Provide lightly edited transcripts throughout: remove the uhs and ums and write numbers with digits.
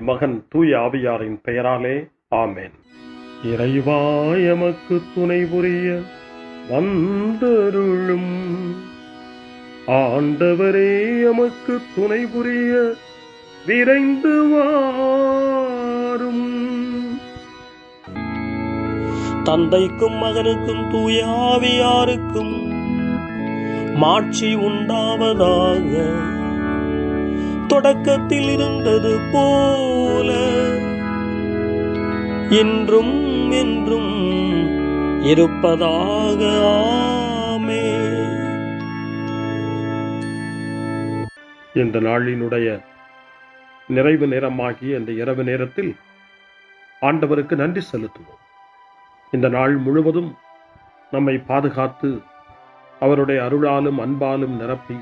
மகன் தூய ஆவியாரின் பெயராலே ஆமென். இறைவா எமக்கு துணை புரிய வந்தருளும். ஆண்டவரே எமக்கு துணை புரிய விரைந்து வாரும். தந்தைக்கும் மகனுக்கும் தூய ஆவியாருக்கும் மாட்சி உண்டாவதாக. தொடக்கத்தில் இருந்தது போல இன்றும் என்றும் இருப்பதாக. ஆமென். இந்த நாளினுடைய நிறைவு நேரமாகிய இந்த இரவு நேரத்தில் ஆண்டவருக்கு நன்றி செலுத்துவோம். இந்த நாள் முழுவதும் நம்மை பாதுகாத்து அவருடைய அருளாலும் அன்பாலும் நிரப்பி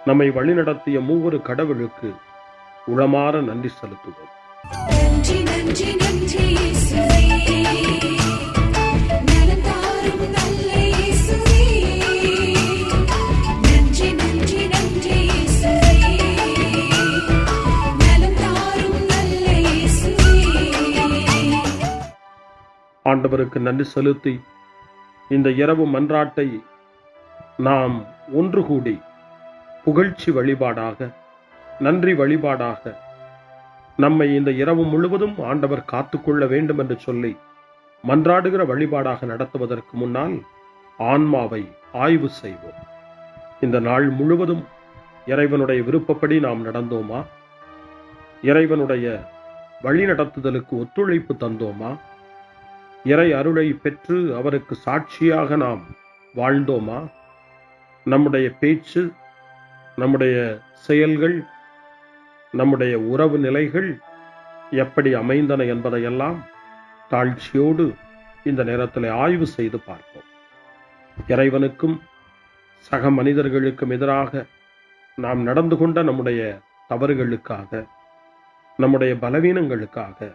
நம்மை வழிநடத்திய மூவொரு கடவுளுக்கு உளமாற நன்றி செலுத்துவோம். ஆண்டவருக்கு நன்றி செலுத்தி இந்த இரவு மன்றாட்டை நாம் ஒன்று கூடி புகழ்ச்சி வழிபாடாக, நன்றி வழிபாடாக நம்மை இந்த இரவு முழுவதும் ஆண்டவர் காத்துக்கொள்ள வேண்டும் என்று சொல்லி மன்றாடுகிற வழிபாடாக நடத்துவதற்கு முன்னால் ஆன்மாவை ஆய்வு செய்வோம். இந்த நாள் முழுவதும் இறைவனுடைய விருப்பப்படி நாம் நடந்தோமா? இறைவனுடைய வழி நடத்துதலுக்கு ஒத்துழைப்பு தந்தோமா? இறை அருளை பெற்று அவருக்கு சாட்சியாக நாம் வாழ்ந்தோமா? நம்முடைய பேச்சு, நம்முடைய செயல்கள், நம்முடைய உறவு நிலைகள் எப்படி அமைந்தன என்பதையெல்லாம் தாழ்ச்சியோடு இந்த நேரத்தில் ஆய்வு செய்து பார்ப்போம். இறைவனுக்கும் சக மனிதர்களுக்கும் எதிராக நாம் நடந்து கொண்ட நம்முடைய தவறுகளுக்காக, நம்முடைய பலவீனங்களுக்காக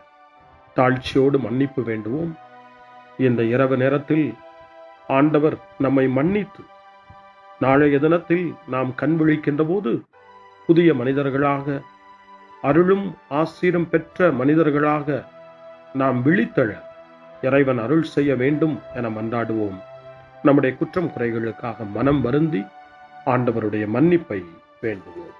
தாழ்ச்சியோடு மன்னிப்பு வேண்டுவோம். இந்த இரவு நேரத்தில் ஆண்டவர் நம்மை மன்னித்து நாளைய தினத்தில் நாம் கண் விழிக்கின்ற போது புதிய மனிதர்களாக, அருளும் ஆசீரும் பெற்ற மனிதர்களாக நாம் விழித்தெழ இறைவன் அருள் செய்ய வேண்டும் என மன்றாடுவோம். நம்முடைய குற்றம் குறைகளுக்காக மனம் வருந்தி ஆண்டவருடைய மன்னிப்பை வேண்டுவோம்.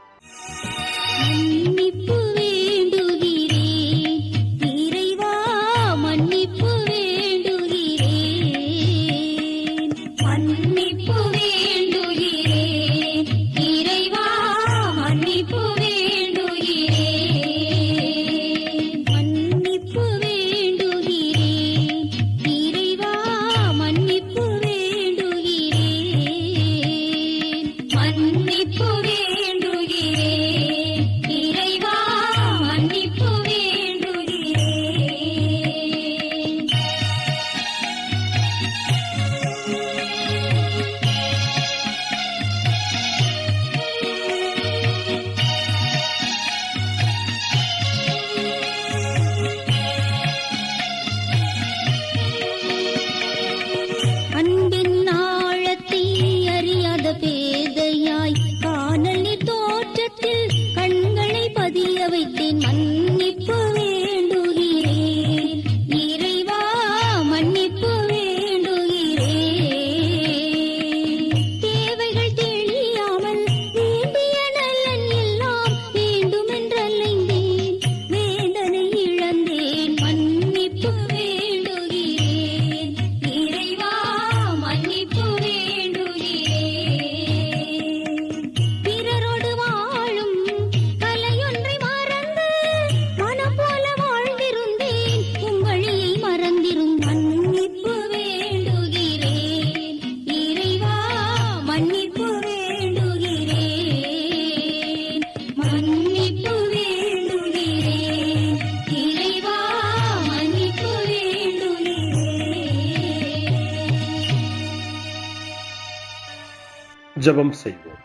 ஜெபம் செய்வோம்.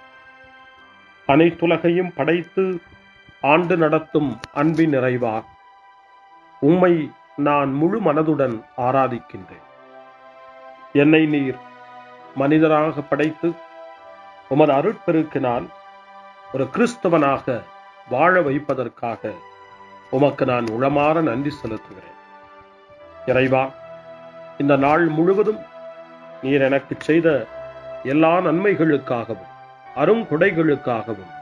அனைத்துலகையும் படைத்து ஆண்டு நடத்தும் அன்பின் நிறைவா, உம்மை நான் முழு மனதுடன் ஆராதிக்கின்றேன். என்னை நீர் மனிதராக படைத்து உமது அருட்பெருக்கினால் ஒரு கிறிஸ்தவனாக வாழ வைப்பதற்காக உமக்கு நான் உளமாற நன்றி செலுத்துகிறேன். இறைவா, இந்த நாள் முழுவதும் நீர் எனக்கு செய்த எல்லா நன்மைகளுக்காகவும் அருங்கொடைகளுக்காகவும்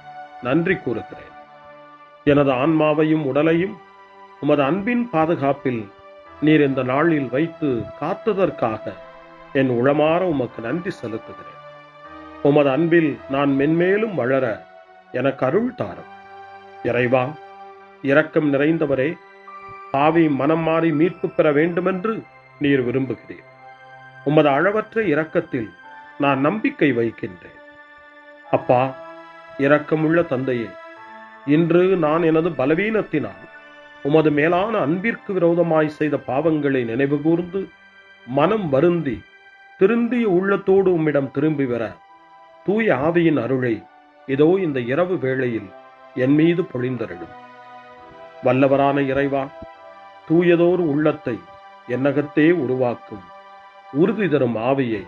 நன்றி கூறுகிறேன். எனது ஆன்மாவையும் உடலையும் உமது அன்பின் பாதுகாப்பில் நீர் இந்த நாளில் வைத்து காத்ததற்காக என் உளமாற உமக்கு நன்றி செலுத்துகிறேன். உமது அன்பில் நான் மென்மேலும் வளர எனக்கு அருள் தாரும். இறைவா, இரக்கம் நிறைந்தவரே, பாவி மனம் மாறி மீட்பு பெற வேண்டுமென்று நீர் விரும்புகிறீர். உமது அளவற்ற இரக்கத்தில் நான் நம்பிக்கை வைக்கின்றேன். அப்பா, இரக்கமுள்ள தந்தையே, இன்று நான் எனது பலவீனத்தினால் உமது மேலான அன்பிற்கு விரோதமாய் செய்த பாவங்களை நினைவு கூர்ந்து மனம் வருந்தி திருந்திய உள்ளத்தோடு உம்மிடம் திரும்பி வர தூய ஆவியின் அருளை இதோ இந்த இரவு வேளையில் என் மீது பொழிந்தருளும். வல்லவரான இறைவா, தூயதோர் உள்ளத்தை என்னகத்தே உருவாக்கும் உறுதி தரும் ஆவியை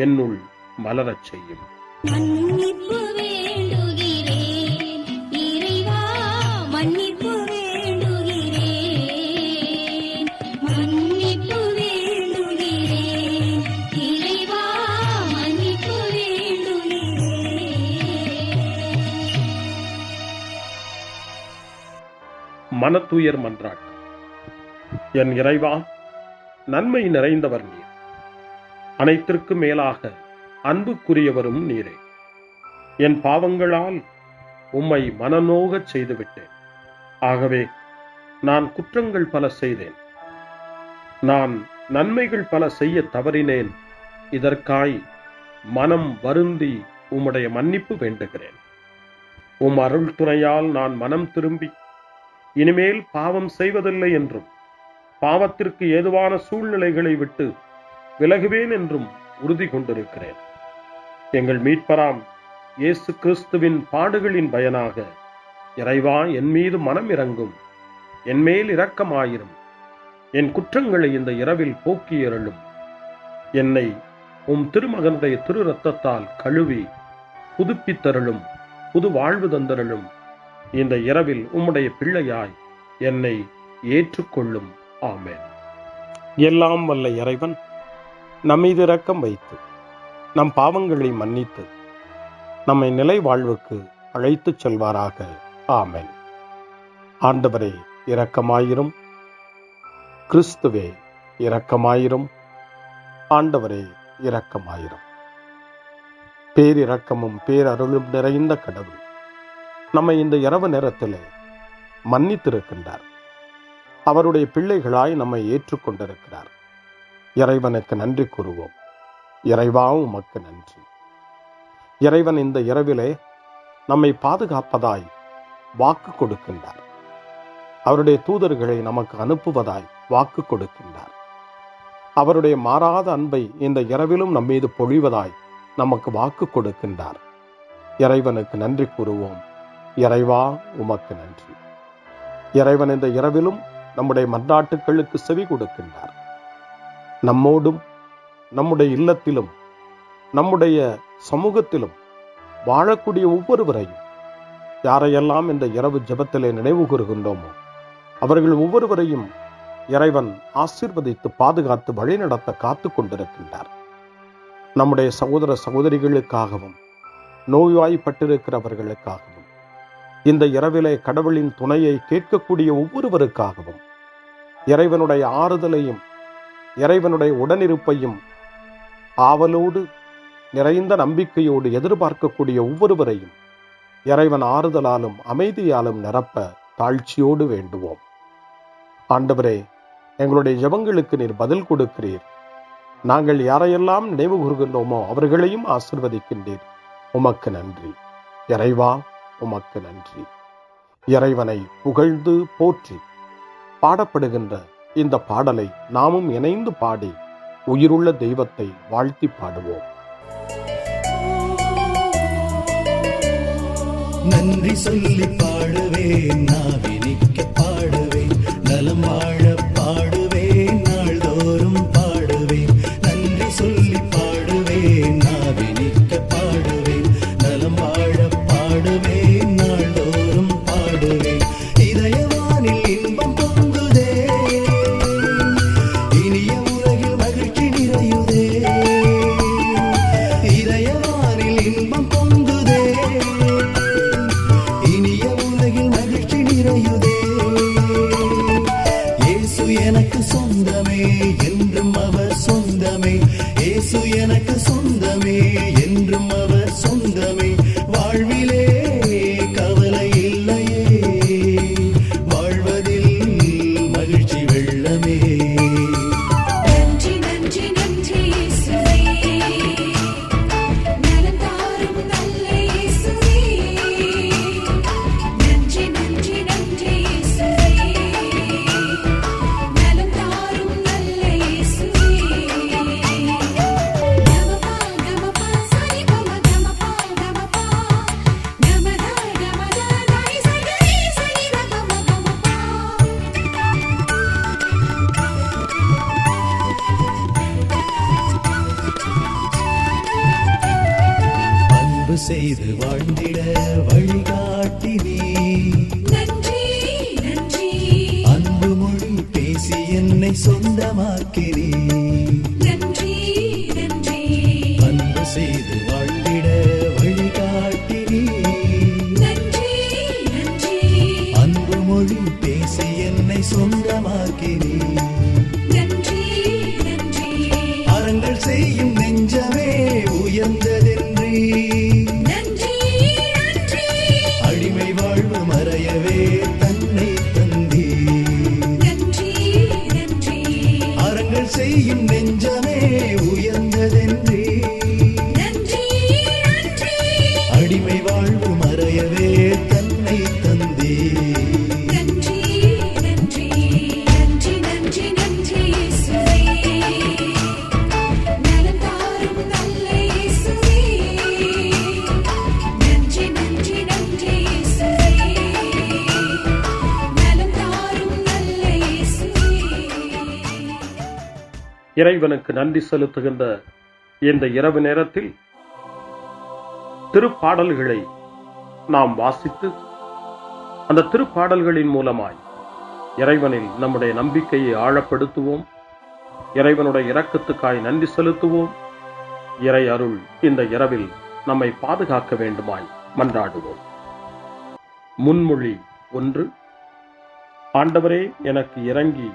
என்னுள் மலரச் செய்யும். மனத்துயர் மன்றாட்டு. என் இறைவா, நன்மை நிறைந்தவர் நீர், அனைத்திற்கும் மேலாக அன்புக்குரியவரும் நீரே. என் பாவங்களால் உம்மை மனநோகச் செய்துவிட்டேன். ஆகவே நான் குற்றங்கள் பல செய்தேன். நான் நன்மைகள் பல செய்ய தவறினேன். இதற்காய் மனம் வருந்தி உம்முடைய மன்னிப்பு வேண்டுகிறேன். உம் அருள் துணையால் நான் மனம் திரும்பி இனிமேல் பாவம் செய்வதில்லை என்றும் பாவத்திற்கு ஏதுவான சூழ்நிலைகளை விட்டு விலகுவேன் என்றும் உறுதி கொண்டிருக்கிறேன். எங்கள் மீட்பராம் இயேசு கிறிஸ்துவின் பாடுகளின் பயனாக இறைவா, என் மீது மனம் இறங்கும், என் மேல் இரக்கமாயிரும். என் குற்றங்களை இந்த இரவில் போக்கி அருளும். என்னை உம் திருமகனுடைய திரு இரத்தத்தால் கழுவி புதுப்பித்தருளும், புது வாழ்வு தந்தருளும். இந்த இரவில் உம்முடைய பிள்ளையாய் என்னை ஏற்றுக்கொள்ளும். ஆமென். எல்லாம் வல்ல இறைவன் நம்மீது இரக்கம் வைத்து நம் பாவங்களை மன்னித்து நம்மை நிலை வாழ்வுக்கு அழைத்துச் செல்வாராக. ஆமென். ஆண்டவரே இரக்கமாயிரும். கிறிஸ்துவே இரக்கமாயிரும். ஆண்டவரே இரக்கமாயிரும். பேரிரக்கமும் பேரருளும் நிறைந்த கடவுள் நம்மை இந்த இரவு நேரத்திலே மன்னித்திருக்கின்றார். அவருடைய பிள்ளைகளாய் நம்மை ஏற்றுக்கொண்டிருக்கிறார். இறைவனுக்கு நன்றி கூறுவோம். இறைவா, உமக்கு நன்றி. இறைவன் இந்த இரவிலே நம்மை பாதுகாப்பதாய் வாக்கு கொடுக்கின்றார். அவருடைய தூதர்களை நமக்கு அனுப்புவதாய் வாக்கு கொடுக்கின்றார். அவருடைய மாறாத அன்பை இந்த இரவிலும் நம்மீது பொழிவதாய் நமக்கு வாக்கு கொடுக்கின்றார். இறைவனுக்கு நன்றி கூறுவோம். இறைவா, உமக்கு நன்றி. இறைவன் இந்த இரவிலும் நம்முடைய மன்றாட்டுக்களுக்கு செவி கொடுக்கின்றார். நம்மோடும் நம்முடைய இல்லத்திலும் நம்முடைய சமூகத்திலும் வாழக்கூடிய ஒவ்வொருவரையும், யாரையெல்லாம் இந்த இரவு ஜெபத்திலே நினைவு கூறுகின்றோமோ அவர்கள் ஒவ்வொருவரையும் இறைவன் ஆசீர்வதித்து பாதுகாத்து வழிநடத்த காத்து கொண்டிருக்கின்றார். நம்முடைய சகோதர சகோதரிகளுக்காகவும் நோய்வாய்ப்பட்டிருக்கிறவர்களுக்காகவும் இந்த இரவிலே கடவுளின் துணையை கேட்கக்கூடிய ஒவ்வொருவருக்காகவும் இறைவனுடைய ஆறுதலையும் இறைவனுடைய உடனிருப்பையும் ஆவலோடு நிறைந்த நம்பிக்கையோடு எதிர்பார்க்கக்கூடிய ஒவ்வொருவரையும் இறைவன் ஆறுதலாலும் அமைதியாலும் நிரப்ப தாழ்ச்சியோடு வேண்டுவோம். ஆண்டவரே, எங்களுடைய ஜெபங்களுக்கு நீர் பதில் கொடுக்கிறீர். நாங்கள் யாரையெல்லாம் நினைவு கூறுகின்றோமோ அவர்களையும் ஆசீர்வதிக்கின்றீர். உமக்கு நன்றி. இறைவா, உமக்கு நன்றி. இறைவனை புகழ்ந்து போற்றி பாடப்படுகின்ற இந்த பாடலை நாமும் இணைந்து பாடி உயிருள்ள தெய்வத்தை வாழ்த்தி பாடுவோம். நன்றி சொல்லி பாடுவேன், நாவினிக்க பாடுவேன், நலம் வாழ பாடுவேன், நாள்தோறும் பாடுவேன். நன்றி சொல்லி பாடுவேன், நாவினிக்க பாடுவேன், நலம் வாழ பாடுவேன், நாள்தோறும் பாடுவேன். இதயவானில் எனக்கு சொந்தமே, என்றும் அவர் சொந்தமே. இயேசு எனக்கு சொந்தமே, என்றும் அவர் சொந்தமே. வாழ்விலே கவலை இல்லையே, வாழ்வதில் மகிழ்ச்சி வெள்ளமே. நன்றி நன்றி நன்றி இயேசுவே, நலம் தாரும் நல்ல இயேசுவே. நன்றி நன்றி நன்றி இயேசுவே, நலம் தாரும் நல்ல இயேசுவே. கமபா கமபா சரி கமபா கமபா கமதா கமதா தாய் சரி சரி கமபா. அன்பு செய்து வாழ்ந்திட வழிகாட்டி நீ, நன்றி நன்றி அன்பு மொழி பேசி என்னை சொந்தமாக்கி நீ. நன்றி நன்றி அன்பு செய்து வாழ்ந்திட வழிகாட்டி நீ, நன்றி நன்றி அன்பு மொழி பேசி என்னை சொந்தமாக்கி நீ. நன்றி நன்றி அறங்கள் செய்யும் நெஞ்சமே உயர்ந்ததென்றி, நன்றி நன்றி அடிமை வாழ்வு மறையவே தன்னை தந்தி. நன்றி நன்றி அறங்கள் செய்யும் நெஞ்சமே உயர்ந்ததென்றி, நன்றி நன்றி அடிமை வாழ்வு மறையவே தன்னை தந்தி. நன்றி நன்றி நன்றி நன்றி நன்றி இயேசுவே, நலம் தாரும் நல்ல இயேசுவே. நன்றி நன்றி நன்றி இயேசுவே, நலம் தாரும் நல்ல இயேசுவே. இறைவனுக்கு நன்றி செலுத்துகின்ற இந்த இரவு நேரத்தில் திருப்பாடல்களை நாம் வாசித்து அந்த திருப்பாடல்களின் மூலமாய் இறைவனில் நம்முடைய நம்பிக்கையை ஆழப்படுத்துவோம். இறைவனுடைய இரக்கத்துக்காய் நன்றி செலுத்துவோம். இறை அருள் இந்த இரவில் நம்மை பாதுகாக்க வேண்டுமாய் மன்றாடுவோம். முன்மொழி 1. ஆண்டவரே, எனக்கு இறங்கி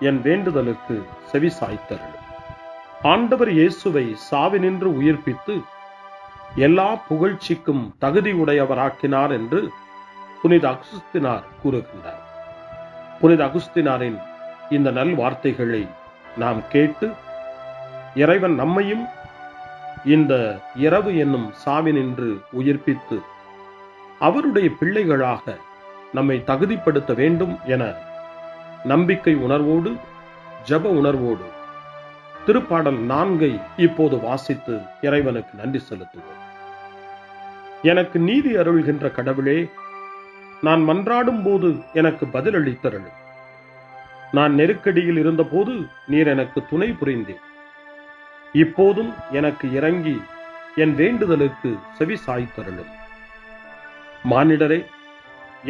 என் வேண்டுதலுக்கு செவி சாய்த்தருளும். ஆண்டவர் இயேசுவை சாவினின்று உயிர்ப்பித்து எல்லா புகழ்ச்சிக்கும் தகுதி உடையவராக்கினார் என்று புனித அகுஸ்தினார் கூறுகின்றார். புனித அகுஸ்தினாரின் இந்த நல் வார்த்தைகளை நாம் கேட்டு இறைவன் நம்மையும் இந்த இரவு என்னும் சாவினின்று உயிர்ப்பித்து அவருடைய பிள்ளைகளாக நம்மை தகுதிப்படுத்த வேண்டும் என நம்பிக்கை உணர்வோடு ஜப உணர்வோடு திருப்பாடல் 4 இப்போது வாசித்து இறைவனுக்கு நன்றி செலுத்துவோம். எனக்கு நீதி அருள்கின்ற கடவுளே, நான் மன்றாடும் போது எனக்கு பதிலளித்தருளும். நான் நெருக்கடியில் இருந்தபோது நீர் எனக்கு துணை புரிந்தீர். இப்போதும் எனக்கு இறங்கி என் வேண்டுதலுக்கு செவி சாய்த்தருளும். மானிடரே,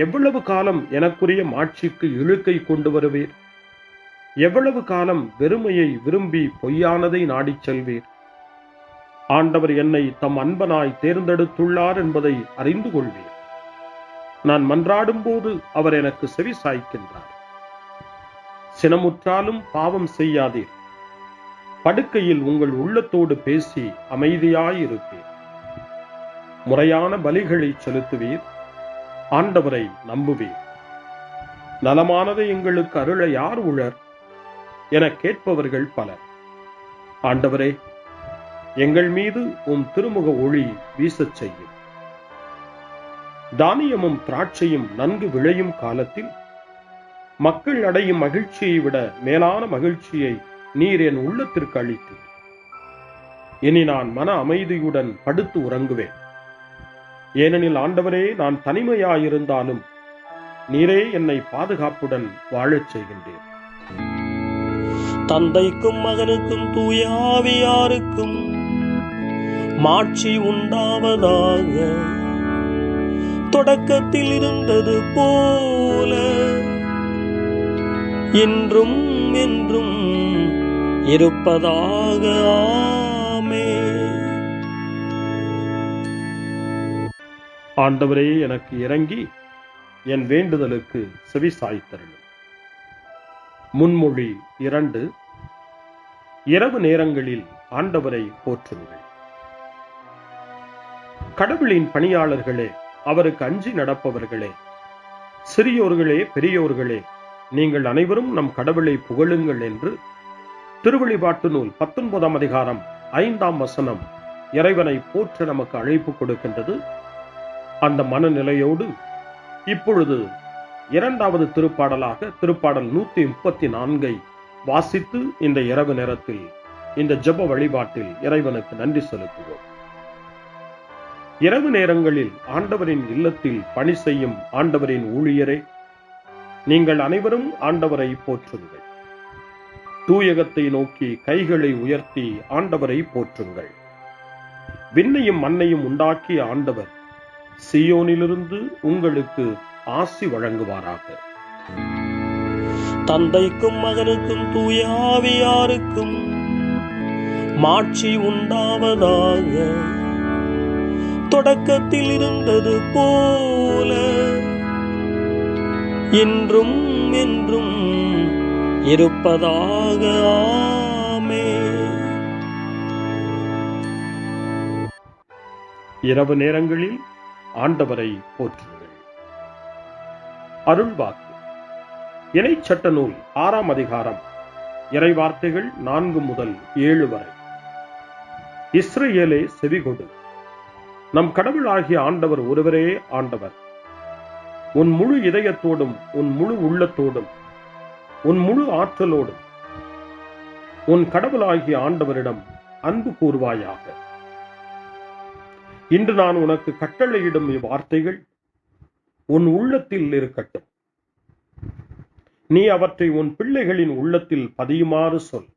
எவ்வளவு காலம் எனக்குரிய மாட்சிக்கு இழுக்கை கொண்டு வருவீர்? எவ்வளவு காலம் வெறுமையை விரும்பி பொய்யானதை நாடிச் செல்வீர்? ஆண்டவர் என்னை தம் அன்பனாய் தேர்ந்தெடுத்துள்ளார் என்பதை அறிந்து கொள்வீர். நான் மன்றாடும் போது அவர் எனக்கு செவி சாய்க்கின்றார். சினமுற்றாலும் பாவம் செய்யாதீர். படுக்கையில் உங்கள் உள்ளத்தோடு பேசி அமைதியாயிருப்பீர். முறையான பலிகளை செலுத்துவீர். ஆண்டவரை நம்புவீர். நலமானதை எங்களுக்கு அருள யார் உளர் என கேட்பவர்கள் பலர். ஆண்டவரே, எங்கள் மீது உம் திருமுக ஒளி வீசச் செய்யும். தானியமும் திராட்சையும் நன்கு விளையும் காலத்தில் மக்கள் அடையும் மகிழ்ச்சியை விட மேலான மகிழ்ச்சியை நீர் என் உள்ளத்திற்கு அளித்தீர். இனி நான் மன அமைதியுடன் படுத்து உறங்குவேன். ஏனெனில் ஆண்டவரே, நான் தனிமையாயிருந்தாலும் நீரே என்னை பாதுகாப்புடன் வாழச் செய்கின்றீர். தந்தைக்கும் மகனுக்கும் தூய ஆவியாருக்கும் மாட்சி உண்டாவதாக. தொடக்கத்தில் இருந்தது போல இன்றும் என்றும் இருப்பதாக. ஆமென். ஆண்டவரே, எனக்கு இறங்கி என் வேண்டுதலுக்கு செவி சாய்த்தருளும். முன்மொழி 2. இரவு நேரங்களில் ஆண்டவரை போற்றுங்கள். கடவுளின் பணியாளர்களே, அவருக்கு அஞ்சி நடப்பவர்களே, சிறியோர்களே பெரியோர்களே, நீங்கள் அனைவரும் நம் கடவுளை புகழுங்கள் என்று திருவெளிப்பாட்டு நூல் 19ஆம் அதிகாரம் 5ஆம் வசனம் இறைவனை போற்ற நமக்கு அழைப்பு கொடுக்கின்றது. அந்த மனநிலையோடு இப்பொழுது 2வது திருப்பாடலாக திருப்பாடல் 134 வாசித்து இந்த இரவு நேரத்தில் இந்த ஜெப வழிபாட்டில் இறைவனுக்கு நன்றி செலுத்துவோம். இரவு நேரங்களில் ஆண்டவரின் இல்லத்தில் பணி செய்யும் ஆண்டவரின் ஊழியரே, நீங்கள் அனைவரும் ஆண்டவரை போற்றுங்கள். தூயகத்தை நோக்கி கைகளை உயர்த்தி ஆண்டவரை போற்றுங்கள். விண்ணையும் மண்ணையும் உண்டாக்கிய ஆண்டவர் சீயோனிலிருந்து உங்களுக்கு ஆசி வழங்குவாராக. தந்தைக்கும் மகனுக்கும் தூய ஆவியாருக்கும் மாட்சி உண்டாவதாக. தொடக்கத்தில் இருந்தது போல இன்றும் என்றும் இருப்பதாக. ஆமென். இரவு நேரங்களில் ஆண்டவரை போற்றுங்கள். அருள்வாக்கு. இணைச்சட்ட நூல் 6ஆம் அதிகாரம் இறைவார்த்தைகள் 4 முதல் 7 வரை. இஸ்ரவேலே செவிகொடு, நம் கடவுளாகிய ஆண்டவர் ஒருவரே ஆண்டவர். உன் முழு இதயத்தோடும் உன் முழு உள்ளத்தோடும் உன் முழு ஆற்றலோடும் உன் கடவுளாகிய ஆண்டவரிடம் அன்பு கூர்வாயாக. இன்று நான் உனக்கு கட்டளையிடும் இவ்வார்த்தைகள் உன் உள்ளத்தில் இருக்கட்டும். நீ அவற்றை உன் பிள்ளைகளின் உள்ளத்தில் பதியுமாறு சொல்.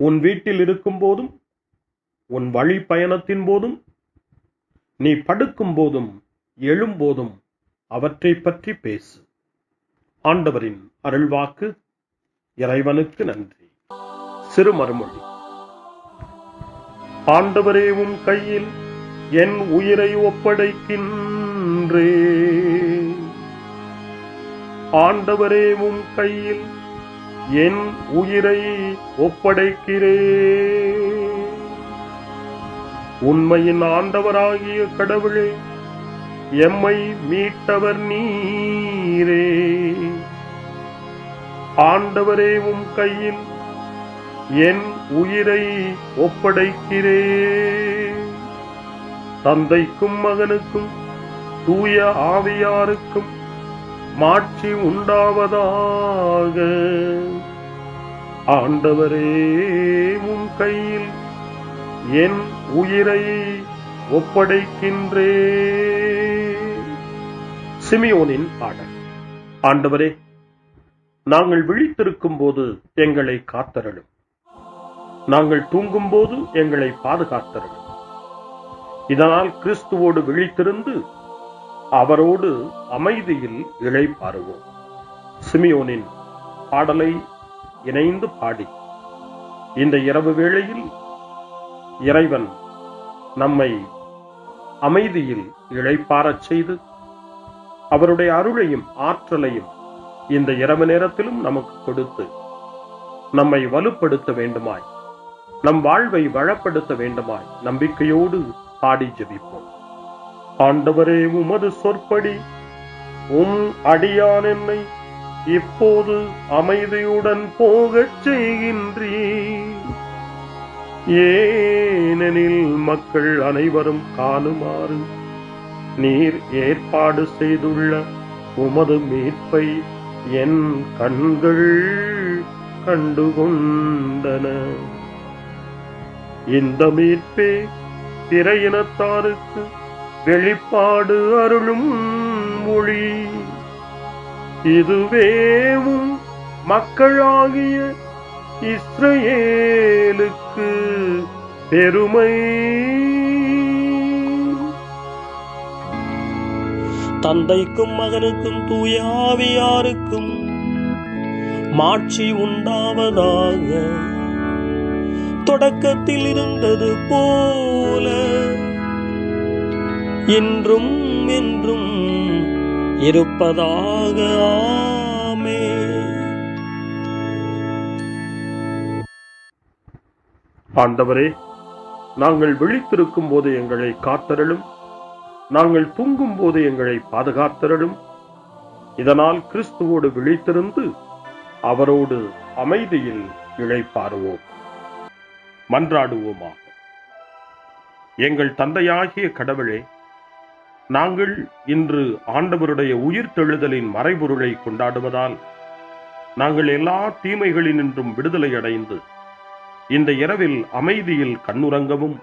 உன் வீட்டில் இருக்கும் போதும் உன் வழி பயணத்தின் போதும் நீ படுக்கும் போதும் எழும்போதும் அவற்றை பற்றி பேசு. ஆண்டவரின் அருள்வாக்கு. இறைவனுக்கு நன்றி. சிறு மறுமொழி. ஆண்டவரே, உம் கையில் என் உயிரை ஒப்படைக்கின்றேன். ஆண்டவரே, உம் கையில் என் உயிரை ஒப்படைக்கிறேன். உண்மையின் ஆண்டவராகிய கடவுளே, எம்மை மீட்டவர் நீரே. ஆண்டவரே, உம் கையில் என் உயிரை ஒப்படைக்கிறேன். தந்தைக்கும் மகனுக்கும் தூய ஆவியாருக்கும் மாட்சி உண்டாவதாக. ஆண்டவரே, உம் கையில் என் உயிரை ஒப்படைக்கின்றேன். சிமியோனின் பாடல். ஆண்டவரே, நாங்கள் விழித்திருக்கும் போது எங்களை காத்தருளும். நாங்கள் தூங்கும் போது எங்களை பாதுகாத்தருளும். இதனால் கிறிஸ்துவோடு விழித்திருந்து அவரோடு அமைதியில் இளைப்பாறுவோம். சிமியோனின் பாடலை இணைந்து பாடி இந்த இரவு வேளையில் இறைவன் நம்மை அமைதியில் இளைப்பாறச் செய்து அவருடைய அருளையும் ஆற்றலையும் இந்த இரவு நேரத்திலும் நமக்கு கொடுத்து நம்மை வலுப்படுத்த வேண்டுமாய், நம் வாழ்வை வளப்படுத்த வேண்டுமாய் நம்பிக்கையோடு பாடி ஜெபிப்போம். ஆண்டவரே, உமது சொற்படி உம் அடியான் என்னை இப்போது அமைதியுடன் போகச் செய்கின்றீர். ஏனெனில் மக்கள் அனைவரும் காணுமாறு நீர் ஏற்பாடு செய்துள்ள உமது மீட்பை என் கண்கள் கண்டுகொண்டன. இந்த மீட்பே பிற இனத்தாருக்கு வெளிப்பாடு அருளும் மொழி. இதுவேவும் மக்களாகிய இஸ்ரவேலுக்கு பெருமை. தந்தைக்கும் மகனுக்கும் தூய ஆவியாருக்கும் மாட்சி உண்டாவதாக. தொடக்கத்தில் இருந்தது போல இன்றும் என்றும் இருப்பதாக. ஆமென். ஆண்டவரே, நாங்கள் விழித்திருக்கும் போது எங்களை காத்தருளும், நாங்கள் தூங்கும் போது எங்களை பாதுகாத்தருளும். இதனால் கிறிஸ்துவோடு விழித்திருந்து அவரோடு அமைதியில் இளைப்பாறுவோம். மன்றாடுவோமாக. எங்கள் தந்தையாகிய கடவுளே, நாங்கள் இன்று ஆண்டவருடைய உயிர்த்தெழுதலின் மறைபொருளை கொண்டாடுவதால் நாங்கள் எல்லா தீமைகளினின்றும் விடுதலை அடைந்து இந்த இரவில் அமைதியில் கண்ணுறங்கவும்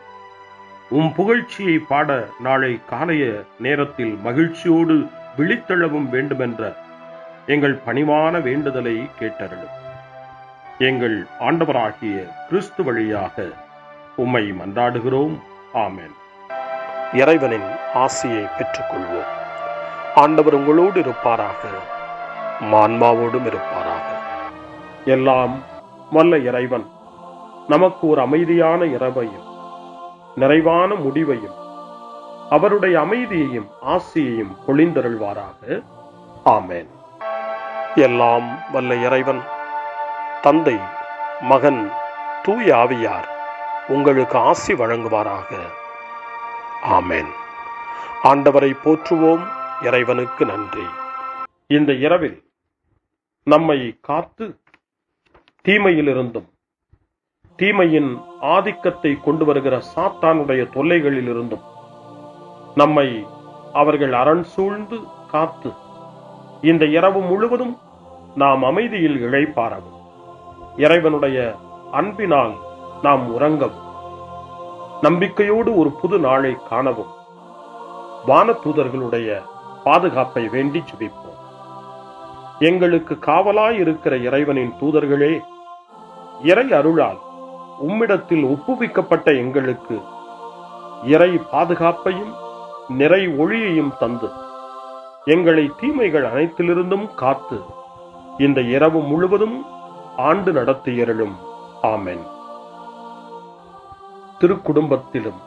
உம் புகழ்ச்சியை பாட நாளை காலைய நேரத்தில் மகிழ்ச்சியோடு விழித்தெழவும் வேண்டுமென்ற எங்கள் பணிவான வேண்டுதலை கேட்டருளும். எங்கள் ஆண்டவராகிய கிறிஸ்து வழியாக உம்மை மன்றாடுகிறோம். ஆமென். இறைவனின் ஆசியை பெற்றுக்கொள்வோம். ஆண்டவர் உங்களோடு இருப்பாராக, ஆன்மாவோடும் இருப்பாராக. எல்லாம் வல்ல இறைவன் நமக்கு ஒரு அமைதியான இரவையும் நிறைவான முடிவையும் அவருடைய அமைதியையும் ஆசியையும் பொழிந்தருள்வாராக. ஆமென். எல்லாம் வல்ல இறைவன் தந்தை, மகன், தூய ஆவியார் உங்களுக்கு ஆசி வழங்குவாராக. ஆமென். ஆண்டவரை போற்றுவோம். இறைவனுக்கு நன்றி. இந்த இரவில் நம்மை காத்து தீமையிலிருந்தும் தீமையின் ஆதிக்கத்தை கொண்டு வருகிற சாத்தானுடைய தொல்லைகளிலிருந்தும் நம்மை அவர்கள் அரண் சூழ்ந்து காத்து இந்த இரவு முழுவதும் நாம் அமைதியில் இளைப்பாறவும், இறைவனுடைய அன்பினால் நாம் உறங்கவும், நம்பிக்கையோடு ஒரு புது நாளை காணவும் வானதூதர்களுடைய பாதுகாப்பை வேண்டி ஜெபிப்போம். எங்களுக்கு காவலாய் இருக்கிற இறைவனின் தூதர்களே, இறை அருளால் உம்மிடத்தில் ஒப்புவிக்கப்பட்ட எங்களுக்கு இறை பாதுகாப்பையும் நிறை ஒளியையும் தந்து எங்களை தீமைகள் அனைத்திலிருந்தும் காத்து இந்த இரவு முழுவதும் ஆண்டு நடத்தியருளும். ஆமென். திருக்குடும்பத்திலும்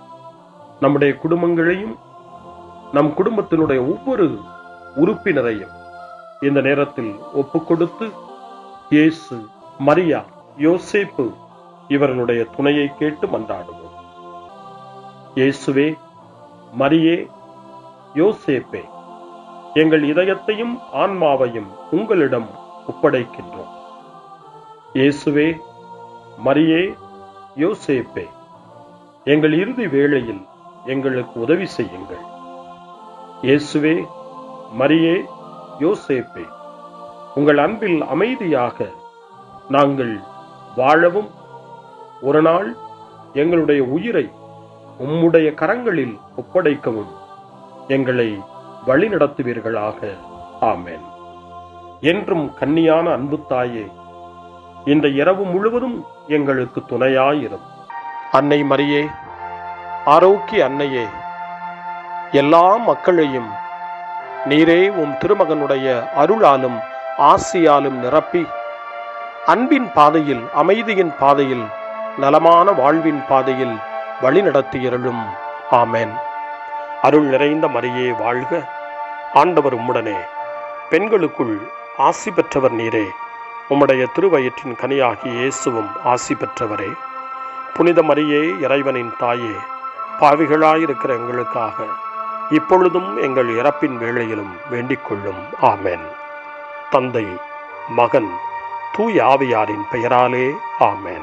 நம்முடைய குடும்பங்களையும் நம் குடும்பத்தினுடைய ஒவ்வொரு உறுப்பினரையும் இந்த நேரத்தில் ஒப்புக்கொடுத்து இயேசு, மரியா, யோசேப்பு இவர்களுடைய துணையை கேட்டு மன்றாடுவோம். இயேசுவே, மரியே, யோசேப்பே, எங்கள் இதயத்தையும் ஆன்மாவையும் உங்களிடம் ஒப்படைக்கின்றோம். இயேசுவே, மரியே, யோசேப்பே, எங்கள் இறுதி வேளையில் எங்களுக்கு உதவி செய்யுங்கள். இயேசுவே, மரியே, யோசேப்பே, உங்கள் அன்பில் அமைதியாக நாங்கள் வாழவும் ஒரு நாள் எங்களுடைய உயிரை உம்முடைய கரங்களில் ஒப்படைக்கவும் எங்களை வழிநடத்துவீர்களாக. ஆமென். என்றும் கன்னியான அன்பு தாயே, இந்த இரவு முழுவதும் எங்களுக்கு துணையாயிரும். அன்னை மரியே, ஆரோக்கிய அன்னையே, எல்லா மக்களையும் நீரே உம் திருமகனுடைய அருளாலும் ஆசியாலும் நிரப்பி அன்பின் பாதையில், அமைதியின் பாதையில், நலமான வாழ்வின் பாதையில் வழிநடத்தியருளும். ஆமென். அருள் நிறைந்த மரியே வாழ்க. ஆண்டவர் உம்முடனே, பெண்களுக்குள் ஆசி பெற்றவர் நீரே. உம்முடைய திருவயிற்றின் கனியாகிய இயேசுவும் ஆசி பெற்றவரே. புனித மரியே, இறைவனின் தாயே, பாவிகளாயிருக்கிற எங்களுக்காக இப்பொழுதும் எங்கள் இறப்பின் வேளையிலும் வேண்டிக் கொள்ளும். ஆமென். தந்தை, மகன், தூய ஆவியாரின் பெயராலே. ஆமென்.